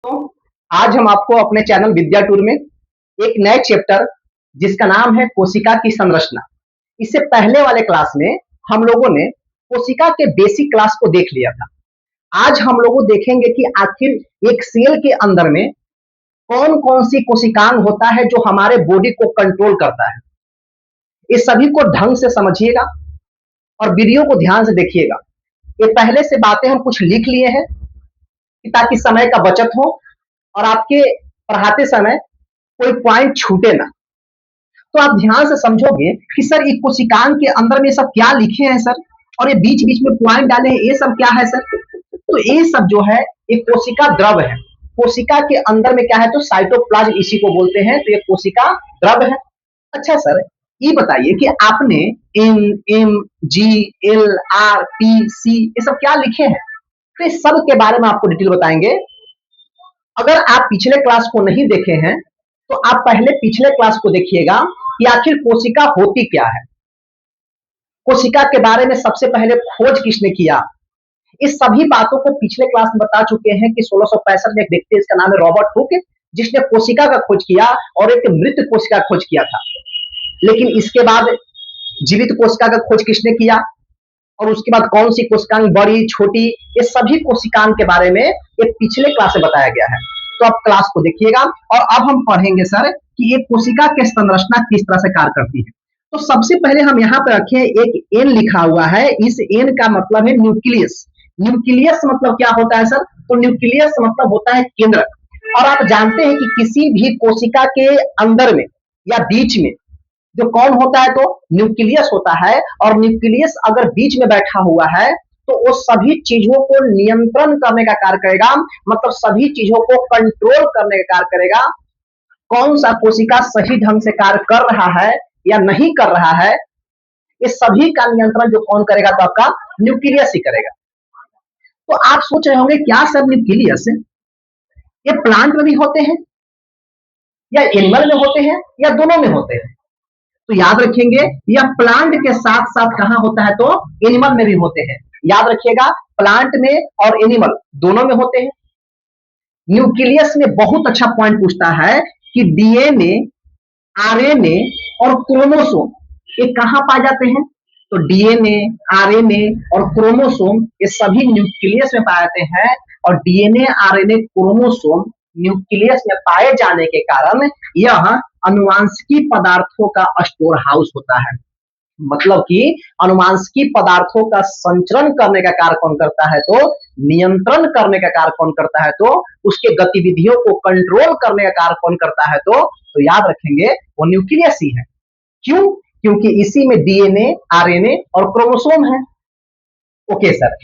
तो आज हम आपको अपने चैनल विद्या टूर में एक नए चैप्टर जिसका नाम है कोशिका की संरचना। इससे पहले वाले क्लास में हम लोगों ने कोशिका के बेसिक क्लास को देख लिया था। आज हम लोग देखेंगे कि आखिर एक सेल के अंदर में कौन कौन सी कोशिकांग होता है जो हमारे बॉडी को कंट्रोल करता है। इस सभी को ढंग से समझिएगा और वीडियो को ध्यान से देखिएगा। ये पहले से बातें हम कुछ लिख लिए हैं ताकि समय का बचत हो और आपके पढ़ाते समय कोई पॉइंट छूटे ना। तो आप ध्यान से समझोगे कि सर ये कोशिकांग के अंदर में सब क्या लिखे हैं सर, और ये बीच बीच में पॉइंट डाले हैं, ये सब क्या है सर? तो ये सब जो है ये कोशिका द्रव है। कोशिका के अंदर में क्या है तो साइटोप्लाज्म इसी को बोलते हैं। तो ये कोशिका द्रव है। अच्छा सर, ये बताइए कि आपने M M G L R P C ये सब क्या लिखे हैं? तो इस सब के बारे में आपको डिटेल बताएंगे। अगर आप पिछले क्लास को नहीं देखे हैं तो आप पहले पिछले क्लास को देखिएगा कि आखिर कोशिका होती क्या है, कोशिका के बारे में सबसे पहले खोज किसने किया। इस सभी बातों को पिछले क्लास में बता चुके हैं कि 1665 में एक व्यक्ति, इसका नाम है रॉबर्ट हुक, जिसने कोशिका का खोज किया और एक मृत कोशिका का खोज किया था। लेकिन इसके बाद जीवित कोशिका का खोज किसने किया और उसके बाद कौन सी कोशिकाएं बड़ी छोटी, ये सभी कोशिकाओं के बारे में ये पिछले क्लास में बताया गया है। तो आप क्लास को देखिएगा और अब हम पढ़ेंगे सर कि ये कोशिका की संरचना किस तरह से कार्य करती है। तो सबसे पहले हम यहाँ पे रखें एक एन लिखा हुआ है। इस एन का मतलब है न्यूक्लियस। न्यूक्लियस मतलब क्या होता है सर? तो न्यूक्लियस मतलब होता है केंद्रक। और आप जानते हैं कि किसी भी कोशिका के अंदर में या बीच में जो कौन होता है तो न्यूक्लियस होता है। और न्यूक्लियस अगर बीच में बैठा हुआ है तो वो सभी चीजों को नियंत्रण करने का कार्य करेगा, मतलब सभी चीजों को कंट्रोल करने का कार्य करेगा। कौन सा कोशिका सही ढंग से कार्य कर रहा है या नहीं कर रहा है, ये सभी का नियंत्रण जो कौन करेगा तो आपका न्यूक्लियस ही करेगा। तो आप सोच रहे होंगे क्या सर न्यूक्लियस ये प्लांट में भी होते हैं या एनिमल में होते हैं या दोनों में होते हैं? तो याद रखेंगे यह प्लांट के साथ साथ कहां होता है तो एनिमल में भी होते हैं। याद रखिएगा प्लांट में और एनिमल दोनों में होते हैं। न्यूक्लियस में बहुत अच्छा पॉइंट पूछता है कि डीएनए, आरएनए और क्रोमोसोम ये कहां पाए जाते हैं? तो डीएनए, आरएनए और क्रोमोसोम ये सभी न्यूक्लियस में पाए जाते हैं। और डीएनए, आरएनए, क्रोमोसोम न्यूक्लियस में पाए जाने के कारण यह अनुवांशिकी पदार्थों का स्टोर हाउस होता है। मतलब कि अनुवांशिकी पदार्थों का संचरण करने का कार्य कौन करता है तो नियंत्रण करने का कार्य कौन करता है तो उसके गतिविधियों को कंट्रोल करने का कार्य कौन करता है तो याद रखेंगे वो न्यूक्लियस ही है। क्यों? क्योंकि इसी में डीएनए, आरएनए और क्रोमोसोम है। ओके सर,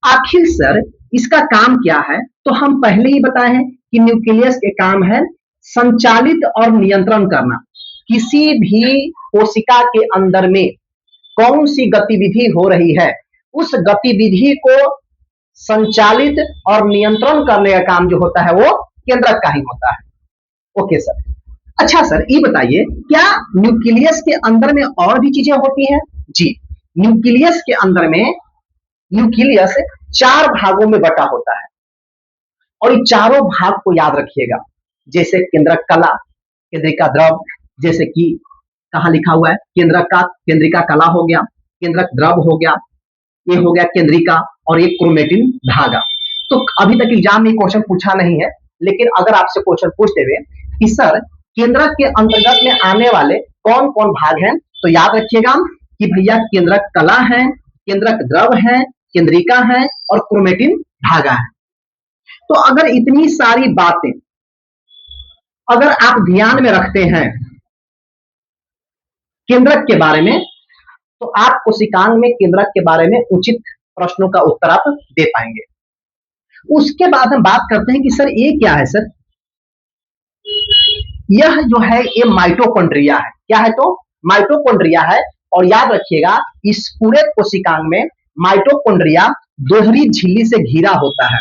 आखिर सर इसका काम क्या है? तो हम पहले ही बताए हैं कि न्यूक्लियस के काम है संचालित और नियंत्रण करना। किसी भी कोशिका के अंदर में कौन सी गतिविधि हो रही है उस गतिविधि को संचालित और नियंत्रण करने का काम जो होता है वो केंद्रक का ही होता है। Okay sir. अच्छा सर ये बताइए क्या न्यूक्लियस के अंदर में और भी चीजें होती हैं? जी, न्यूक्लियस के अंदर में न्यूक्लियस 4 भागों में बटा होता है और ये चारों भाग को याद रखिएगा। जैसे केंद्रक कला, केंद्रिका द्रव, जैसे कि कहा लिखा हुआ है केंद्रक का, केंद्रिका कला हो गया, केंद्रक द्रव हो गया, ये हो गया केंद्रिका और ये क्रोमेटिन धागा। तो अभी तक एग्जाम में क्वेश्चन पूछा नहीं है, लेकिन अगर आपसे क्वेश्चन पूछते हुए कि सर केंद्रक के अंतर्गत में आने वाले कौन कौन भाग हैं, तो याद रखिएगा कि भैया केंद्रक कला है, केंद्रक द्रव है, केंद्रिका है और क्रोमेटिन धागा है। तो अगर इतनी सारी बातें अगर आप ध्यान में रखते हैं केंद्रक के बारे में तो आप कोशिकांग में केंद्रक के बारे में उचित प्रश्नों का उत्तर आप दे पाएंगे। उसके बाद हम बात करते हैं कि सर ये क्या है सर? यह जो है ये माइटोकॉन्ड्रिया है। क्या है तो माइटोकॉन्ड्रिया है। और याद रखिएगा इस पूरे कोशिकांग में माइटोकॉन्ड्रिया दोहरी झिल्ली से घिरा होता है।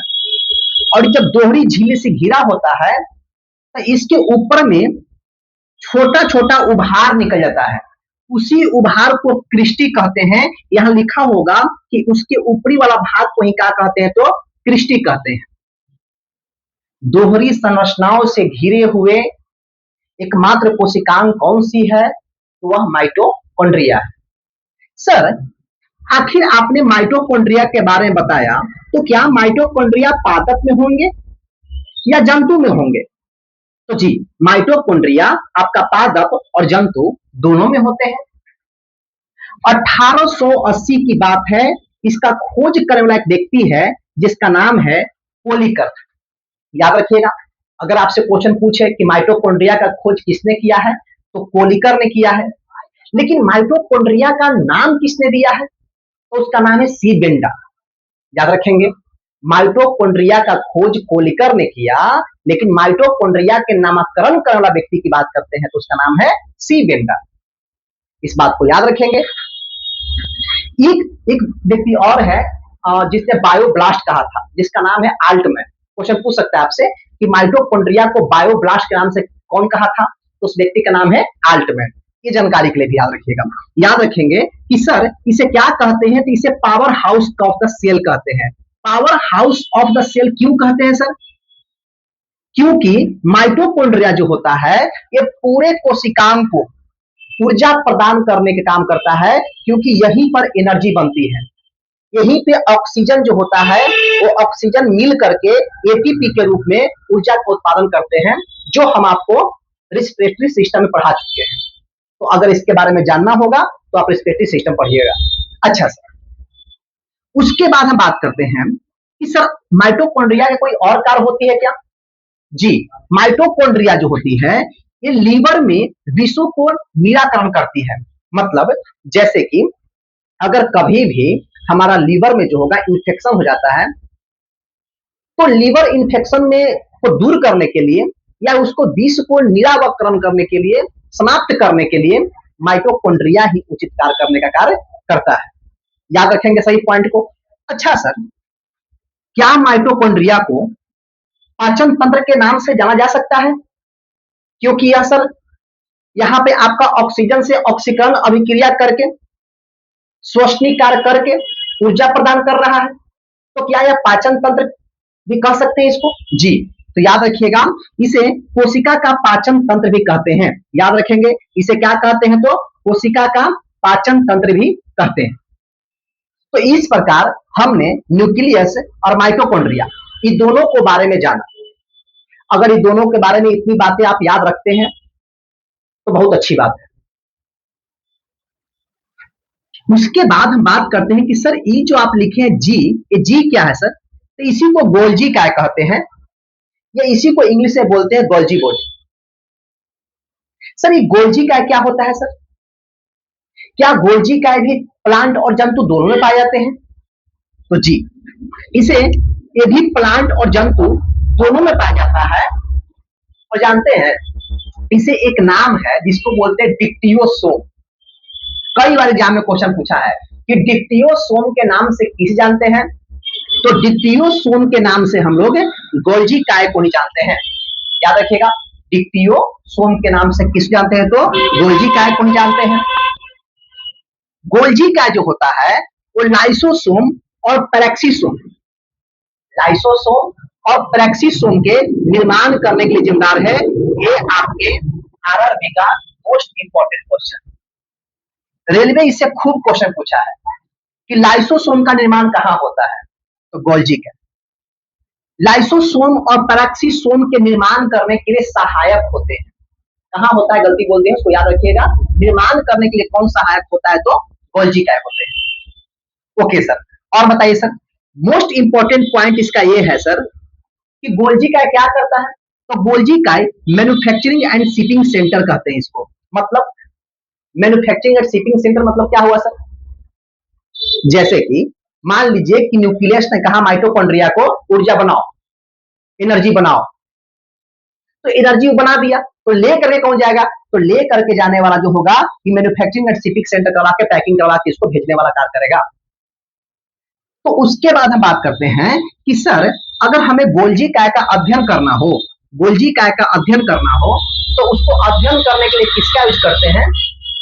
और जब दोहरी झिल्ली से घिरा होता है तो इसके ऊपर में छोटा छोटा उभार निकल जाता है। उसी उभार को क्रिस्टी कहते हैं। यहां लिखा होगा कि उसके ऊपरी वाला भाग को ही क्या कहते हैं तो क्रिस्टी कहते हैं। दोहरी संरचनाओं से घिरे हुए एकमात्र कोशिकांग कौन सी है? तो वह माइटोकॉन्ड्रिया है। सर, आखिर आपने माइटोकॉन्ड्रिया के बारे में बताया, तो क्या माइटोकॉन्ड्रिया पादप में होंगे या जंतु में होंगे? तो जी, माइटोकॉन्ड्रिया आपका पादप और जंतु दोनों में होते हैं। 1880 की बात है, इसका खोज करने वाला एक व्यक्ति है जिसका नाम है कोलिकर। याद रखिएगा, अगर आपसे क्वेश्चन पूछे कि माइटोकॉन्ड्रिया का खोज किसने किया है, तो कोलिकर ने किया है। लेकिन माइटोकॉन्ड्रिया का नाम किसने दिया है? तो उसका नाम है सी बेंडा। याद रखेंगे, माइटोकॉन्ड्रिया का खोज कोलिकर ने किया, लेकिन माइटोकॉन्ड्रिया के नामकरण करने वाला व्यक्ति की बात करते हैं तो उसका नाम है सी बेंडा। इस बात को याद रखेंगे। एक एक व्यक्ति और है जिसने बायोब्लास्ट कहा था, जिसका नाम है आल्टमैन। क्वेश्चन पूछ सकता है आपसे कि माइटोकॉन्ड्रिया को बायोब्लास्ट के नाम से कौन कहा था, तो उस व्यक्ति का नाम है आल्टमैन। ये जानकारी के लिए भी याद रखिएगा। याद रखेंगे कि सर इसे क्या कहते हैं, तो इसे powerhouse of the cell कहते हैं। Powerhouse of the cell क्यों कहते हैं सर? क्योंकि माइटोकॉन्ड्रिया जो होता है ये पूरे कोशिकांग को ऊर्जा प्रदान करने का काम करता है, क्योंकि यहीं पर एनर्जी बनती है। यहीं पे ऑक्सीजन जो होता है वो ऑक्सीजन मिल करके एटीपी के रूप में ऊर्जा का उत्पादन करते हैं, जो हम आपको रिस्पिरेटरी सिस्टम में पढ़ा चुके हैं। तो अगर इसके बारे में जानना होगा तो आप रिस्पिरेटरी सिस्टम पढ़िएगा। अच्छा सर, उसके बाद हम बात करते हैं कि सर माइटोकॉन्ड्रिया के कोई और कार्य होती है क्या? जी, माइटोकॉन्ड्रिया जो होती है ये लीवर में विषों को निराकरण करती है। मतलब जैसे कि अगर कभी भी हमारा लीवर में जो होगा इन्फेक्शन हो जाता है, तो लीवर इन्फेक्शन में को दूर करने के लिए या उसको विष को निरावकरण करने के लिए, समाप्त करने के लिए माइटोकॉन्ड्रिया ही उचित कार्य करने का कार्य करता है। याद रखेंगे सही पॉइंट को। अच्छा सर, क्या माइटोकॉन्ड्रिया को पाचन तंत्र के नाम से जाना जा सकता है? क्योंकि यह सर यहाँ पे आपका ऑक्सीजन से ऑक्सीकरण अभिक्रिया करके श्वसनीय कार्य करके ऊर्जा प्रदान कर रहा है, तो क्या यह पाचन तंत्र भी कह सकते हैं इसको? जी, तो याद रखिएगा, इसे कोशिका का पाचन तंत्र भी कहते हैं। याद रखेंगे, इसे क्या कहते हैं? तो कोशिका का पाचन तंत्र भी कहते हैं। तो इस प्रकार हमने न्यूक्लियस और माइटोकॉन्ड्रिया इन दोनों को बारे में जाना। अगर इन दोनों के बारे में इतनी बातें आप याद रखते हैं तो बहुत अच्छी बात है। उसके बाद हम बात करते हैं कि सर ये जो आप लिखे हैं जी, ये जी क्या है सर? तो इसी को गोल्जी काय कहते हैं, या इसी को इंग्लिश में बोलते हैं गोल्जी बॉडी। सर ये गोल्जी काय क्या होता है सर? क्या गोल्जी काय भी प्लांट और जंतु दोनों में पाए जाते हैं? तो जी, इसे ये भी प्लांट और जंतु दोनों में पाया जाता है। और जानते हैं इसे एक नाम है जिसको बोलते हैं डिक्टियोसोम। कई बार एग्जाम में क्वेश्चन पूछा है कि डिक्टियोसोम के नाम से किसे जानते हैं? तो डिक्टियोसोम के नाम से हम लोग गोल्जी काय को नहीं जानते हैं। याद रखिएगा, डिक्टियोसोम के नाम से किस जानते हैं? तो गोल्जी काय को नहीं जानते हैं। गोल्जी काय जो होता है वो लाइसोसोम और पैरेक्सिसोम, लाइसोसोम और पैरेक्सिसोम के निर्माण करने के लिए जिम्मेदार है। ये आपके आरआरबी का मोस्ट इंपॉर्टेंट क्वेश्चन, रेलवे इससे खूब क्वेश्चन पूछा है कि लाइसोसोम का निर्माण कहां होता है? तो गोल्जी का। लाइसोसोम और पैरेक्सिसोम के निर्माण करने के लिए सहायक होते हैं। कहां होता है? गलती बोल दी है, उसको याद रखिएगा। निर्माण करने के लिए कौन सहायक होता है? तो गोल्जी काय होते हैं। ओके सर, और बताइए सर, मोस्ट इंपॉर्टेंट पॉइंट इसका ये है सर कि गोल्जी काय क्या करता है? तो गोल्जी काय मैन्युफैक्चरिंग एंड शिपिंग सेंटर कहते हैं इसको। मतलब मैन्युफैक्चरिंग एंड शिपिंग सेंटर मतलब क्या हुआ सर? जैसे कि मान लीजिए कि न्यूक्लियस ने कहा माइटोकॉन्ड्रिया को ऊर्जा बनाओ, एनर्जी बनाओ, तो एनर्जी बना दिया, तो ले करके कौन जाएगा? तो ले करके जाने वाला जो होगा कि मैन्युफैक्चरिंग एंड शिपिंग सेंटर करवा के पैकिंग करवा के इसको भेजने वाला कार्य करेगा। तो उसके बाद हम बात करते हैं कि सर अगर हमें गोल्जी काय का अध्ययन करना हो, गोल्जी काय का अध्ययन करना हो, तो उसको अध्ययन करने के लिए किसका यूज करते हैं?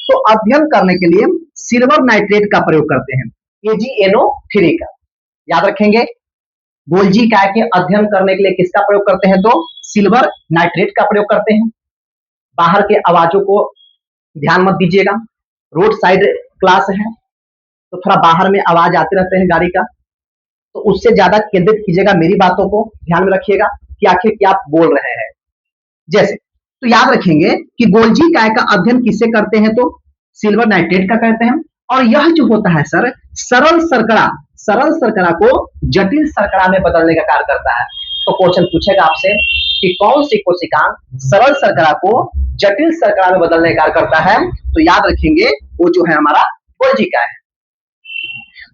तो अध्ययन करने के लिए सिल्वर नाइट्रेट का प्रयोग करते हैं, AgNO3 का। याद रखेंगे, गोल्जी काय के अध्ययन करने के लिए किसका प्रयोग करते हैं? तो सिल्वर नाइट्रेट का प्रयोग करते हैं। बाहर के आवाजों को ध्यान मत दीजिएगा, रोड साइड क्लास है तो थोड़ा बाहर में आवाज आते रहते हैं गाड़ी का, तो उससे ज्यादा केंद्रित कीजिएगा, मेरी बातों को ध्यान में रखिएगा कि आखिर क्या आप बोल रहे हैं। जैसे तो याद रखेंगे कि गोल्जी काय का अध्ययन किससे करते हैं? तो सिल्वर नाइट्रेट का करते हैं। और यह जो होता है सर, सरल शर्करा को जटिल शर्करा में बदलने का कार्य करता है। तो क्वेश्चन पूछेगा आपसे कि कौन सी कोशिकांग सरल शर्करा को जटिल शर्करा में बदलने का कार्य करता है? तो याद रखेंगे वो जो है हमारा गोल्जी काय है।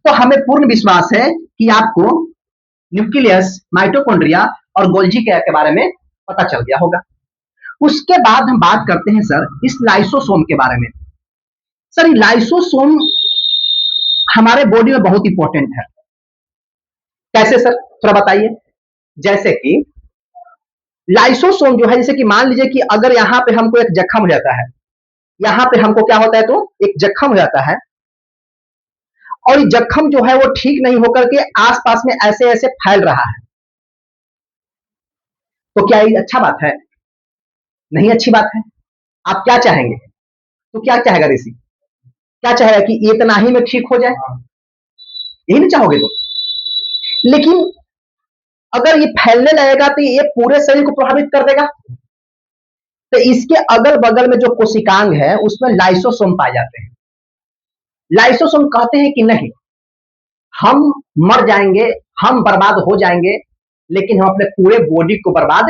तो हमें पूर्ण विश्वास है कि आपको न्यूक्लियस, माइटोकॉन्ड्रिया और गोल्जी काय के बारे में पता चल गया होगा। उसके बाद हम बात करते हैं सर इस लाइसोसोम के बारे में। सर लाइसोसोम हमारे बॉडी में बहुत इंपॉर्टेंट है। कैसे सर, थोड़ा बताइए। जैसे कि लाइसोसोम जो है, जैसे कि मान लीजिए कि अगर यहां पे हमको एक जख्म हो जाता है, यहां पे हमको क्या होता है? तो एक जख्म हो जाता है और ये जख्म जो है वो ठीक नहीं होकर के आसपास में ऐसे ऐसे फैल रहा है, तो क्या ये अच्छा बात है? नहीं अच्छी बात है। आप क्या चाहेंगे? तो क्या चाहेगा ऋषि? क्या चाहेगा कि इतना ही में ठीक हो जाए? यही नहीं चाहोगे तो। लेकिन अगर ये फैलने लगेगा तो ये पूरे शरीर को प्रभावित कर देगा। तो इसके अगल बगल में जो कोशिकांग है उसमें लाइसोसोम पाए जाते हैं। लाइसोसोम कहते हैं कि नहीं, हम मर जाएंगे, हम बर्बाद हो जाएंगे, लेकिन हम अपने पूरे बॉडी को बर्बाद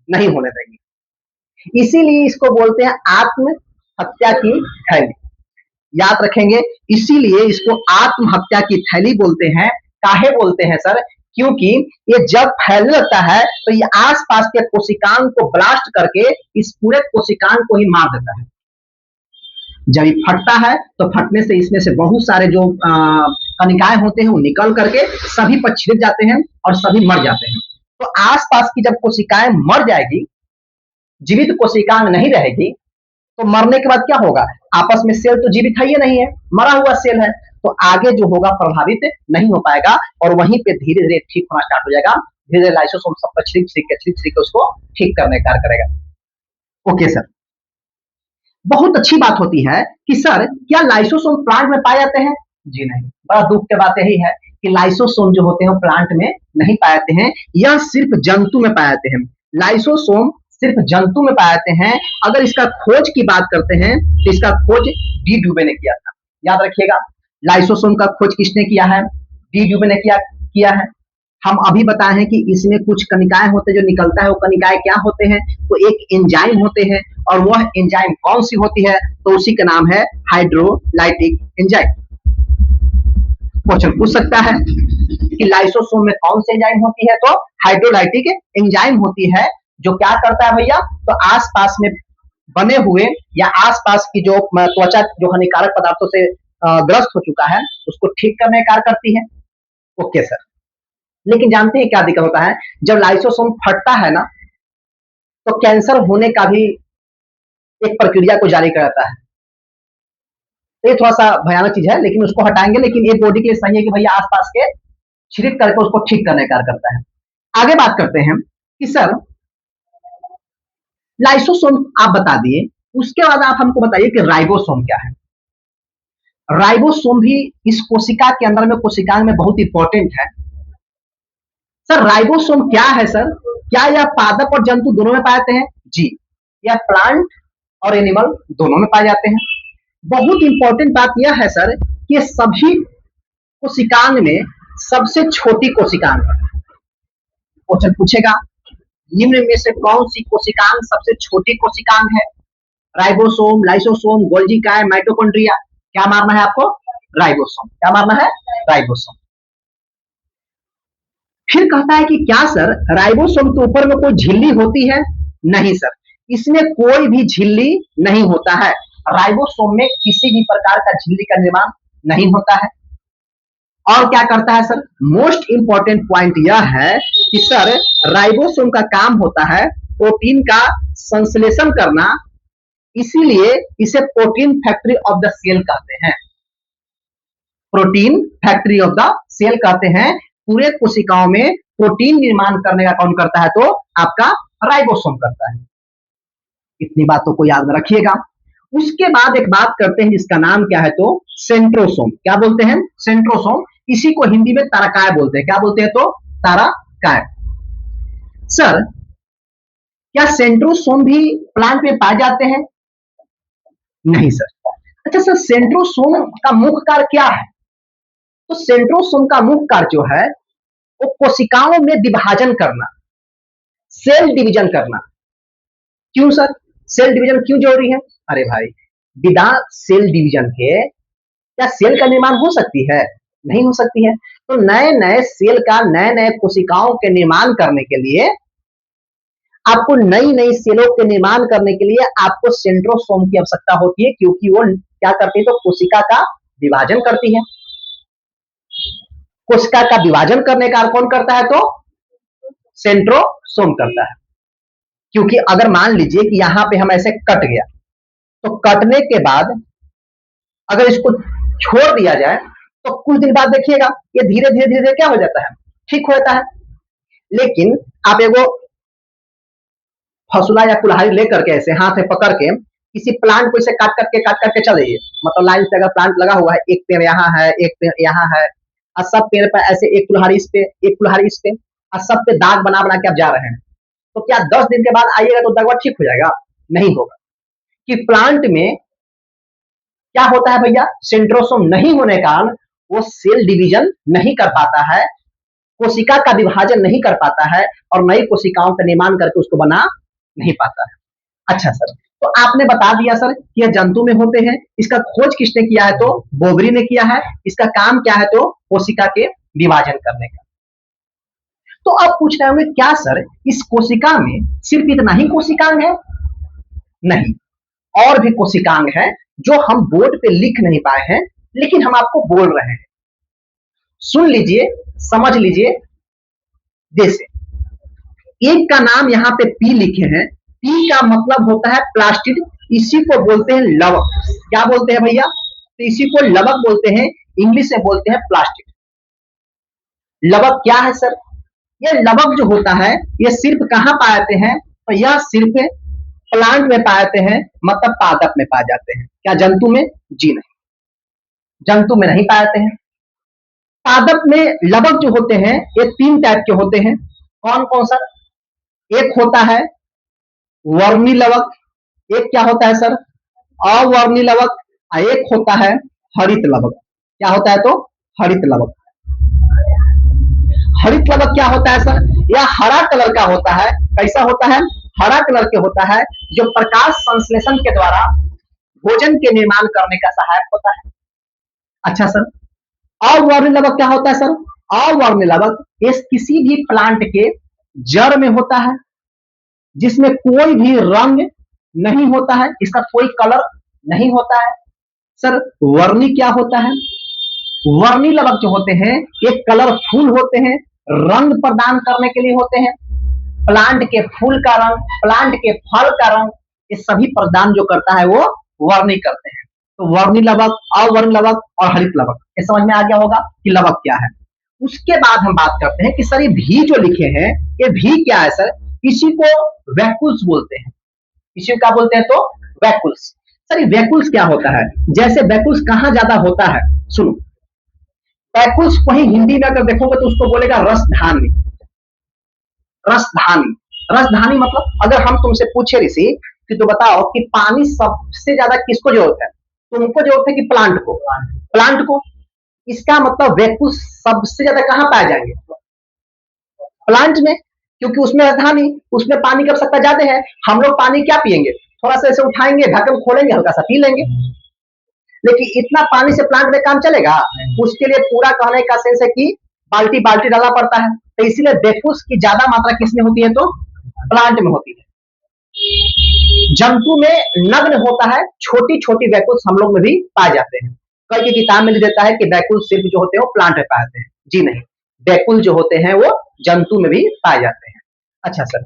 नहीं होने देंगे। इसीलिए इसको बोलते हैं आत्महत्या की थैली। याद रखेंगे, इसीलिए इसको आत्महत्या की थैली बोलते हैं। काहे बोलते हैं सर? क्योंकि ये जब फैलने लगता है तो ये आसपास के कोशिकांग को ब्लास्ट करके इस पूरे कोशिकांग को ही मार देता है। जब ये फटता है तो फटने से इसमें से बहुत सारे जो कणिकाएं होते हैं वो निकल करके सभी पर छिड़क जाते हैं और सभी मर जाते हैं। तो आसपास की जब कोशिकाएं मर जाएगी, जीवित कोशिकांग नहीं रहेगी, तो मरने के बाद क्या होगा? आपस में सेल तो जीवित है ही नहीं है, मरा हुआ सेल है, तो आगे जो होगा प्रभावित नहीं हो पाएगा और वहीं पे धीरे धीरे ठीक होना स्टार्ट हो जाएगा। धीरे धीरे लाइसोसोम सब पर छिड़क के उसको ठीक करने का कार्य करेगा। ओके सर, बहुत अच्छी बात होती है कि सर क्या लाइसोसोम प्लांट में पाए जाते हैं? जी नहीं। बड़ा दुख की बात यही है कि लाइसोसोम जो होते हैं प्लांट में नहीं पाए जाते हैं, यह सिर्फ जंतु में पाए जाते हैं। लाइसोसोम सिर्फ जंतु में पाए जाते हैं। अगर इसका खोज की बात करते हैं तो इसका खोज डी ड्यूबे ने किया था। याद रखिएगा, लाइसोसोम का खोज किसने किया है? डी ड्यूबे ने किया है। हम अभी बताए हैं कि इसमें कुछ कणिकाएं होते हैं जो निकलता है, वो कणिकाएं क्या होते हैं? तो एक एंजाइम होते हैं, और वह एंजाइम कौन सी होती है? तो उसी का नाम है हाइड्रोलाइटिक एंजाइम। क्वेश्चन पूछ सकता है कि लाइसोसोम में कौन सी एंजाइम होती है? तो हाइड्रोलाइटिक एंजाइम होती है, जो क्या करता है भैया? तो आसपास में बने हुए या आसपास की जो त्वचा जो हानिकारक पदार्थों से ग्रस्त हो चुका है उसको ठीक करने का कार्य करती है। ओके सर, लेकिन जानते हैं क्या दिक्कत होता है? जब लाइसोसोम फटता है ना, तो कैंसर होने का भी एक प्रक्रिया को जारी कराता है। तो ये थोड़ा सा भयानक चीज है, लेकिन उसको हटाएंगे। लेकिन ये बॉडी के लिए सही है कि भैया आसपास के छिड़क करके उसको ठीक करने का कार्य करता है। आगे बात करते हैं कि सर लाइसोसोम आप बता दिए, उसके बाद आप हमको बताइए कि राइबोसोम क्या है। राइबोसोम भी इस कोशिका के अंदर में कोशिकांग में बहुत इंपॉर्टेंट है। सर राइबोसोम क्या है सर? क्या यह पादप और जंतु दोनों में पाए जाते हैं? जी, यह प्लांट और एनिमल दोनों में पाए जाते हैं। बहुत इंपॉर्टेंट बात यह है सर कि सभी कोशिकांग में सबसे छोटी कोशिकांग है। क्वेश्चन पूछेगा निम्न में से कौन सी कोशिकांग सबसे छोटी कोशिकांग है? राइबोसोम, लाइसोसोम, गोल्जी काय, माइटोकॉन्ड्रिया। क्या मारना है आपको? राइबोसोम। क्या मारना है? राइबोसोम। फिर कहता है कि क्या सर राइबोसोम के ऊपर में कोई झिल्ली होती है? नहीं सर, इसमें कोई भी झिल्ली नहीं होता है। राइबोसोम में किसी भी प्रकार का झिल्ली का निर्माण नहीं होता है। और क्या करता है सर? मोस्ट इंपॉर्टेंट पॉइंट यह है कि सर राइबोसोम का काम होता है प्रोटीन का संश्लेषण करना, इसीलिए इसे protein factory of the cell कहते हैं। Protein factory of the cell कहते हैं। पूरे कोशिकाओं में प्रोटीन निर्माण करने का कौन करता है? तो आपका राइबोसोम करता है। इतनी बातों को याद में रखिएगा। उसके बाद एक बात करते हैं जिसका नाम क्या है? तो सेंट्रोसोम। क्या बोलते हैं? सेंट्रोसोम। इसी को हिंदी में तारकाय बोलते हैं। क्या बोलते हैं? तो तारकाय। सर, क्या सेंट्रोसोम भी प्लांट में पाए जाते हैं? नहीं सर। अच्छा सर, सेंट्रोसोम का मुख्य कार्य क्या है? तो सेंट्रोसोम का मुख्य कार्य जो है वो कोशिकाओं में विभाजन करना, सेल डिवीजन करना। क्यों सर? सेल डिवीजन क्यों जरूरी है? अरे भाई, बिना सेल डिवीजन के क्या सेल का निर्माण हो सकती है? नहीं हो सकती है। तो नए नए सेल का, नए नए कोशिकाओं के निर्माण करने के लिए, आपको नई नई सेलों के निर्माण करने के लिए आपको सेंट्रोसोम की आवश्यकता होती है, क्योंकि वो क्या करती है? तो कोशिका का विभाजन करती है। कोशिका का विभाजन करने का कौन करता है? तो सेंट्रोसोम करता है। क्योंकि अगर मान लीजिए कि यहां पे हम ऐसे कट गया, तो कटने के बाद अगर इसको छोड़ दिया जाए तो कुछ दिन बाद देखिएगा ये धीरे धीरे धीरे धीरे क्या हो जाता है? ठीक हो जाता है। लेकिन आप एगो फसुला या कुल्हाड़ी लेकर के ऐसे हाथ में पकड़ के किसी प्लांट को इसे काट करके चल जाइए, मतलब लाइन से अगर प्लांट लगा हुआ है, एक पेड़ यहाँ है, एक पेड़ यहाँ है, और सब पेड़ पर ऐसे एक कुल्हाड़ी इस पे, एक कुल्हाड़ी इस पे, और सब पे दाग बना बना के आप जा रहे हैं, तो क्या 10 दिन के बाद आइएगा तो दाग ठीक हो जाएगा? नहीं होगा। कि प्लांट में क्या होता है भैया? सेंट्रोसोम नहीं होने के कारण वो सेल डिवीजन नहीं कर पाता है, कोशिका का विभाजन नहीं कर पाता है, और नई कोशिकाओं का निर्माण करके उसको बना नहीं पाता है। अच्छा सर, तो आपने बता दिया सर कि यह जंतु में होते हैं। इसका खोज किसने किया है? तो बोबरी ने किया है। इसका काम क्या है? तो कोशिका के विभाजन करने का। तो अब पूछ रहे होंगे क्या सर इस कोशिका में सिर्फ इतना ही कोशिकांग है? नहीं, और भी कोशिकांग है जो हम बोर्ड पे लिख नहीं पाए हैं, लेकिन हम आपको बोल रहे हैं। सुन लीजिए, समझ लीजिए। जैसे एक का नाम यहाँ पे पी लिखे हैं। पी का मतलब होता है प्लास्टिड, इसी को बोलते हैं लवक। क्या बोलते हैं भैया? तो इसी को लवक बोलते हैं, इंग्लिश में बोलते हैं प्लास्टिड। लवक क्या है सर? ये लवक जो होता है ये सिर्फ कहाँ पाए जाते हैं? तो यह सिर्फ प्लांट में पाए जाते हैं, मतलब पादप में पाए जाते हैं। क्या जंतु में? जी नहीं, जंतु में नहीं पाए जाते हैं। पादप में लवक जो होते हैं ये 3 टाइप के होते हैं। कौन कौन सर? एक होता है वर्मी लवक, एक क्या होता है सर? अवर्णी लवक, एक होता है हरित लवक। क्या होता है? तो हरित लवक। हरित लवक क्या होता है सर? यह हरा कलर का होता है। कैसा होता है? हरा कलर के होता है, जो प्रकाश संश्लेषण के द्वारा भोजन के निर्माण करने का सहायक होता है। अच्छा सर, अवर्णी लवक क्या होता है सर? अवर्णी लवक ये किसी भी प्लांट के जड़ में होता है, जिसमें कोई भी रंग नहीं होता है, इसका कोई कलर नहीं होता है। सर, वर्णी क्या होता है? वर्णी लवक जो होते हैं ये कलरफुल होते हैं, रंग प्रदान करने के लिए होते हैं। प्लांट के फूल का रंग, प्लांट के फल का रंग, ये सभी प्रदान जो करता है वो वर्णी करते हैं। तो वर्णी लवक, अवर्णी लवक और हरित लवक, ये समझ में आ गया होगा कि लवक क्या है। उसके बाद हम बात करते हैं कि सर ये भी जो लिखे हैं, ये भी क्या है सर? इसी को वैक्यूल्स बोलते हैं। इसी को क्या बोलते हैं? तो वैक्यूल्स। सर ये वैक्यूल्स क्या होता है? जैसे वैक्यूल्स कहाँ ज्यादा होता है, सुनो। वैक्यूल्स को ही हिंदी में अगर देखोगे तो उसको बोलेगा रसधानी। रसधानी, रसधानी मतलब अगर हम तुमसे पूछे ऋषि कि तो बताओ कि पानी सबसे ज्यादा किसको जरूरत है? तुमको जरूरत है कि प्लांट को? प्लांट को। इसका मतलब वैक्यूल्स सबसे ज्यादा कहाँ पाए जाएंगे? प्लांट में, क्योंकि उसमें राजधानी, उसमें पानी की आवश्यकता ज्यादा है। हम लोग पानी क्या पिएंगे? थोड़ा सा ऐसे उठाएंगे, ढक्कन खोलेंगे, हल्का सा पी लेंगे। लेकिन इतना पानी से प्लांट में काम चलेगा? उसके लिए पूरा कहने का सेंस है कि बाल्टी बाल्टी डालना पड़ता है। तो इसीलिए वैक्यूल्स की ज्यादा मात्रा किसमें होती है? तो प्लांट में होती है। जंतु में नग्न होता है, छोटी छोटी वैक्यूल्स हम लोग में भी पाए जाते हैं। कई की किताब में लिख देता है कि वैक्यूल सिर्फ जो होते हैं वो प्लांट में पाए जाते हैं। जी नहीं, वैक्यूल जो होते हैं वो जंतु में भी पाए जाते हैं। अच्छा सर,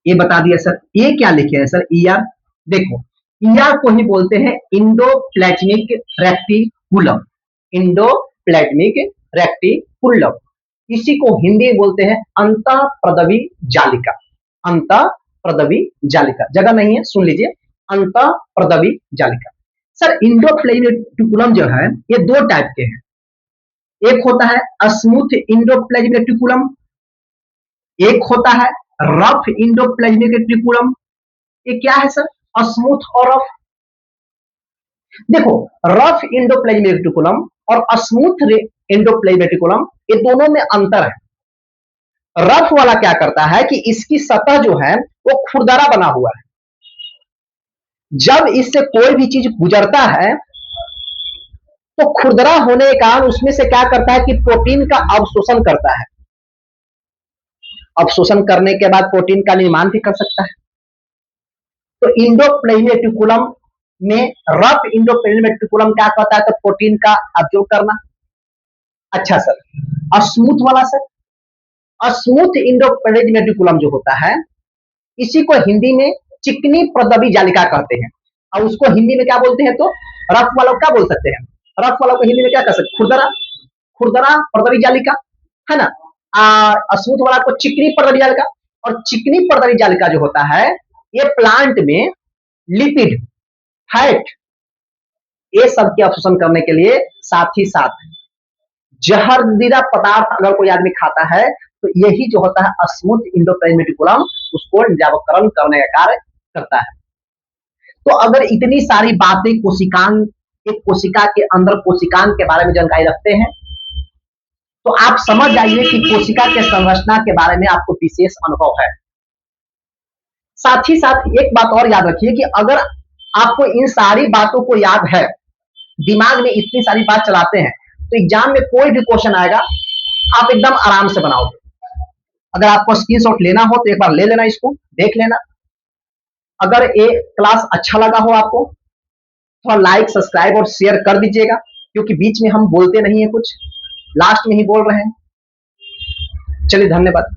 ये बता दिया सर। ये क्या लिखे हैं सर? ईआर। देखो, ईआर को ही बोलते हैं इंडोप्लाज्मिक रेक्टिकुलम। Endoplasmic reticulum. इसी को हिंदी में बोलते हैं अंतःप्रदवी जालिका। अंतःप्रदवी जालिका, जगह नहीं है, सुन लीजिए, अंतःप्रदवी जालिका। सर इंडोप्लाज्मिक रेटिकुलम जो है ये दो टाइप के हैं। एक होता है स्मूथ इंडोप्लाज्मिक रेटिकुलम, एक होता है रफ इंडोप्लाज्मिक रेटिकुलम। ये क्या है सर, स्मूथ और रफ? देखो, रफ इंडोप्लाज्मिक रेटिकुलम और स्मूथ इंडोप्लाज्मिक रेटिकुलम, ये दोनों में अंतर है। रफ वाला क्या करता है कि इसकी सतह जो है वो खुरदरा बना हुआ है। जब इससे कोई भी चीज गुजरता है तो खुरदरा होने के कारण उसमें से क्या करता है कि प्रोटीन का अवशोषण करता है। अवशोषण करने के बाद प्रोटीन का निर्माण भी कर सकता है। तो इंडोप्लाज्मिक रेटिकुलम में, रफ इंडोप्लाज्मिक रेटिकुलम क्या करता है, तो प्रोटीन का अब्जॉर्ब करना। अच्छा सर, स्मूथ वाला सर, स्मूथ इंडोप्लाज्मिक रेटिकुलम जो होता है इसी को हिंदी में चिकनी प्रदवी जालिका कहते हैं। और उसको हिंदी में क्या बोलते हैं, तो रफ वाला क्या बोल सकते हैं, रफ वाला को हिंदी में क्या कह सकते हैं, खुरदरा, खुरदरा प्रदवी जालिका, है ना। स्मूथ वाला को चिकनी प्रदवी जालिका। और चिकनी प्रदवी जालिका जो होता है ये प्लांट में लिपिड, फैट, ये सब के अवशोषण करने के लिए, साथ ही साथ जहरीला पदार्थ अगर कोई आदमी खाता है तो यही जो होता है स्मूथ इंडोप्लाज्मिक रेटिकुलम उसको निजावकरण करने का कार्य करता है। तो अगर इतनी सारी बातें कोशिकांग, एक कोशिका के अंदर कोशिकांग के बारे में जानकारी रखते हैं तो आप समझ जाइए कि कोशिका के संरचना के बारे में आपको विशेष अनुभव है। साथ ही साथ एक बात और याद रखिए कि अगर आपको इन सारी बातों को याद है, दिमाग में इतनी सारी बात चलाते हैं, तो एग्जाम में कोई भी क्वेश्चन आएगा आप एकदम आराम से बनाओगे। अगर आपको स्क्रीनशॉट लेना हो तो एक बार ले लेना, इसको देख लेना। अगर ये क्लास अच्छा लगा हो आपको थोड़ा लाइक, सब्सक्राइब और शेयर कर दीजिएगा, क्योंकि बीच में हम बोलते नहीं है, कुछ लास्ट में ही बोल रहे हैं। चलिए, धन्यवाद।